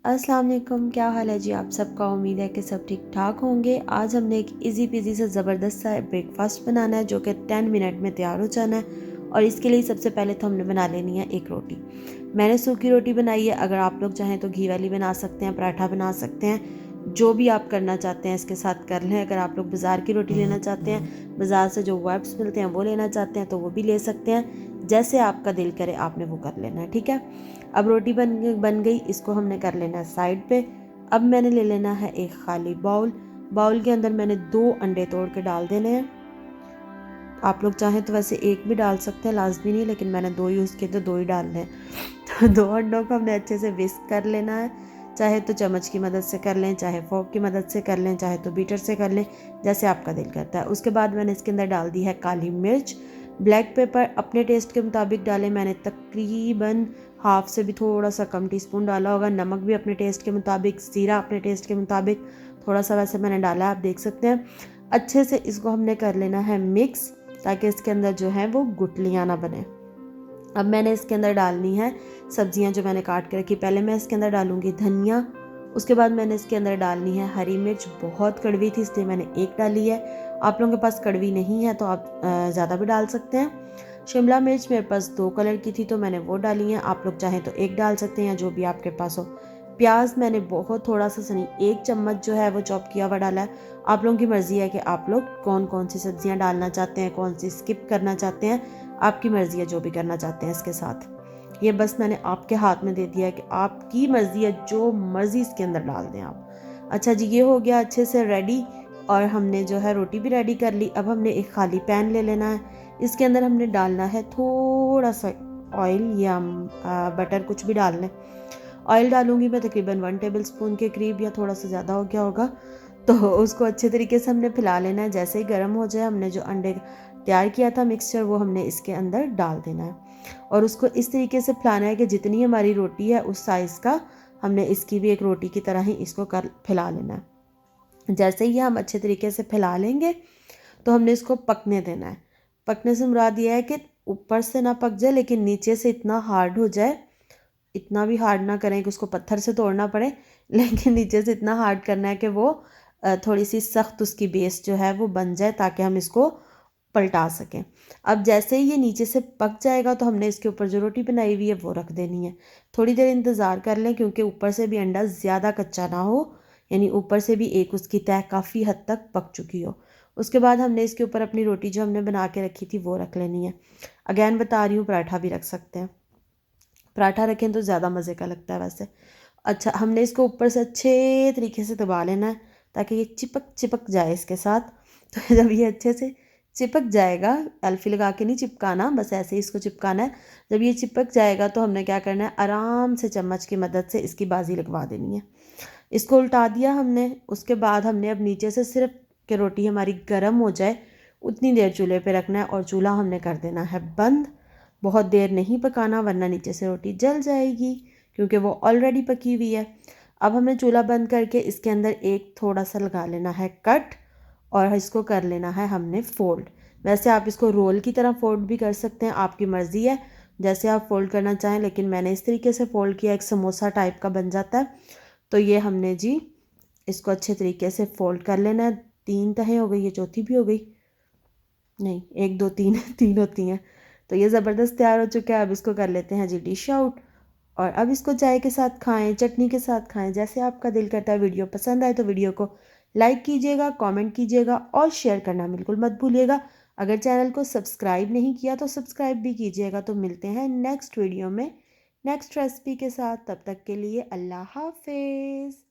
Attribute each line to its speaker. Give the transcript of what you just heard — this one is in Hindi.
Speaker 1: अस्सलाम वालेकुम, क्या हाल है जी आप सबका। उम्मीद है कि सब ठीक ठाक होंगे। आज हमने एक इजी पीजी से ज़बरदस्त सा ब्रेकफास्ट बनाना है जो कि 10 मिनट में तैयार हो जाना है। और इसके लिए सबसे पहले तो हमने बना लेनी है एक रोटी। मैंने सूखी रोटी बनाई है, अगर आप लोग चाहें तो घी वाली बना सकते हैं, पराठा बना सकते हैं, जो भी आप करना चाहते हैं इसके साथ कर लें। अगर आप लोग बाज़ार की रोटी लेना चाहते हैं, बाज़ार से जो वेब्स मिलते हैं वो लेना चाहते हैं तो वो भी ले सकते हैं, जैसे आपका दिल करे आपने वो कर लेना है, ठीक है। अब रोटी बन गई, इसको हमने कर लेना है साइड पे। अब मैंने ले लेना है एक खाली बाउल के अंदर मैंने 2 अंडे तोड़ के डाल देने हैं। आप लोग चाहें तो वैसे एक भी डाल सकते हैं, लाजमी नहीं, लेकिन मैंने 2 यूज़ किए तो 2 ही डालने हैं। तो 2 अंडों को हमने अच्छे से विस्क कर लेना है। चाहे तो चम्मच की मदद से कर लें, चाहे फोर्क की मदद से कर लें, चाहे तो बीटर से कर लें, जैसे आपका दिल करता है। उसके बाद मैंने इसके अंदर डाल दी है काली मिर्च, ब्लैक पेपर अपने टेस्ट के मुताबिक डालें। मैंने तकरीबन हाफ से भी थोड़ा सा कम टीस्पून डाला होगा। नमक भी अपने टेस्ट के मुताबिक, ज़ीरा अपने टेस्ट के मुताबिक थोड़ा सा वैसे मैंने डाला, आप देख सकते हैं। अच्छे से इसको हमने कर लेना है मिक्स, ताकि इसके अंदर जो है वो गुठलियाँ ना बने। अब मैंने इसके अंदर डालनी है सब्जियां जो मैंने काट के रखी। पहले मैं इसके अंदर डालूंगी धनिया, उसके बाद मैंने इसके अंदर डालनी है हरी मिर्च। बहुत कड़वी थी इसलिए मैंने एक डाली है, आप लोगों के पास कड़वी नहीं है तो आप ज़्यादा भी डाल सकते हैं। शिमला मिर्च मेरे पास 2 कलर की थी तो मैंने वो डाली है, आप लोग चाहें तो एक डाल सकते हैं या जो भी आपके पास हो। प्याज मैंने बहुत थोड़ा सा सनी 1 चम्मच जो है वो चॉप किया हुआ डाला है। आप लोगों की मर्ज़ी है कि आप लोग कौन कौन सी सब्जियां डालना चाहते हैं, कौन सी स्किप करना चाहते हैं, आपकी मर्ज़ी है जो भी करना चाहते हैं इसके साथ। ये बस मैंने आपके हाथ में दे दिया है कि आपकी मर्ज़ी है, जो मर्ज़ी इसके अंदर डाल दें आप। अच्छा जी, ये हो गया अच्छे से रेडी और हमने जो है रोटी भी रेडी कर ली। अब हमने एक खाली पैन ले लेना है, इसके अंदर हमने डालना है थोड़ा सा ऑयल या बटर, कुछ भी डाल लें। ऑयल डालूंगी मैं तकरीबन 1 टेबल स्पून के करीब, या थोड़ा सा ज़्यादा हो गया होगा। तो उसको अच्छे तरीके से हमने फैला लेना है। जैसे ही गर्म हो जाए, हमने जो अंडे तैयार किया था मिक्सचर, वो हमने इसके अंदर डाल देना है और उसको इस तरीके से फैलाना है कि जितनी हमारी रोटी है उस साइज़ का हमने इसकी भी एक रोटी की तरह ही इसको कर फैला लेना है। जैसे ही हम अच्छे तरीके से फैला लेंगे तो हमने इसको पकने देना है। पकने से मुराद ये है कि ऊपर से ना पक जाए लेकिन नीचे से इतना हार्ड हो जाए। इतना भी हार्ड ना करें कि उसको पत्थर से तोड़ना पड़े, लेकिन नीचे से इतना हार्ड करना है कि वो थोड़ी सी सख्त उसकी बेस जो है वो बन जाए, ताकि हम इसको पलटा सकें। अब जैसे ही ये नीचे से पक जाएगा तो हमने इसके ऊपर जो रोटी बनाई हुई है वो रख देनी है। थोड़ी देर इंतज़ार कर लें, क्योंकि ऊपर से भी अंडा ज़्यादा कच्चा ना हो, यानी ऊपर से भी एक उसकी तह काफ़ी हद तक पक चुकी हो। उसके बाद हमने इसके ऊपर अपनी रोटी जो हमने बना के रखी थी वो रख लेनी है। अगैन बता रही हूँ, पराठा भी रख सकते हैं, पराठा रखें तो ज़्यादा मज़े का लगता है वैसे। अच्छा, हमने इसको ऊपर से अच्छे तरीके से दबा लेना है ताकि ये चिपक चिपक जाए इसके साथ। तो जब ये अच्छे से चिपक जाएगा, अल्फी लगा के नहीं चिपकाना, बस ऐसे ही इसको चिपकाना है। जब ये चिपक जाएगा तो हमने क्या करना है, आराम से चम्मच की मदद से इसकी बाजी लगवा देनी है। इसको उल्टा दिया हमने। उसके बाद हमने अब नीचे से सिर्फ कि रोटी हमारी गर्म हो जाए उतनी देर चूल्हे पे रखना है और चूल्हा हमने कर देना है बंद। बहुत देर नहीं पकाना वरना नीचे से रोटी जल जाएगी, क्योंकि वो ऑलरेडी पकी हुई है। अब हमें चूल्हा बंद करके इसके अंदर एक थोड़ा सा लगा लेना है कट और इसको कर लेना है हमने फोल्ड। वैसे आप इसको रोल की तरह फोल्ड भी कर सकते हैं, आपकी मर्ज़ी है जैसे आप फोल्ड करना चाहें, लेकिन मैंने इस तरीके से फोल्ड किया, एक समोसा टाइप का बन जाता है। तो ये हमने जी इसको अच्छे तरीके से फोल्ड कर लेना है। 3 तहें हो गई, ये चौथी भी हो गई, नहीं 1 2 3 3 होती हैं। तो ये ज़बरदस्त तैयार हो चुका है। अब इसको कर लेते हैं जी डिश आउट और अब इसको चाय के साथ खाएं, चटनी के साथ खाएं, जैसे आपका दिल करता है। वीडियो पसंद आए तो वीडियो को लाइक कीजिएगा, कमेंट कीजिएगा और शेयर करना बिल्कुल मत भूलिएगा। अगर चैनल को सब्सक्राइब नहीं किया तो सब्सक्राइब भी कीजिएगा। तो मिलते हैं नेक्स्ट वीडियो में नेक्स्ट रेसिपी के साथ, तब तक के लिए अल्लाह हाफिज़।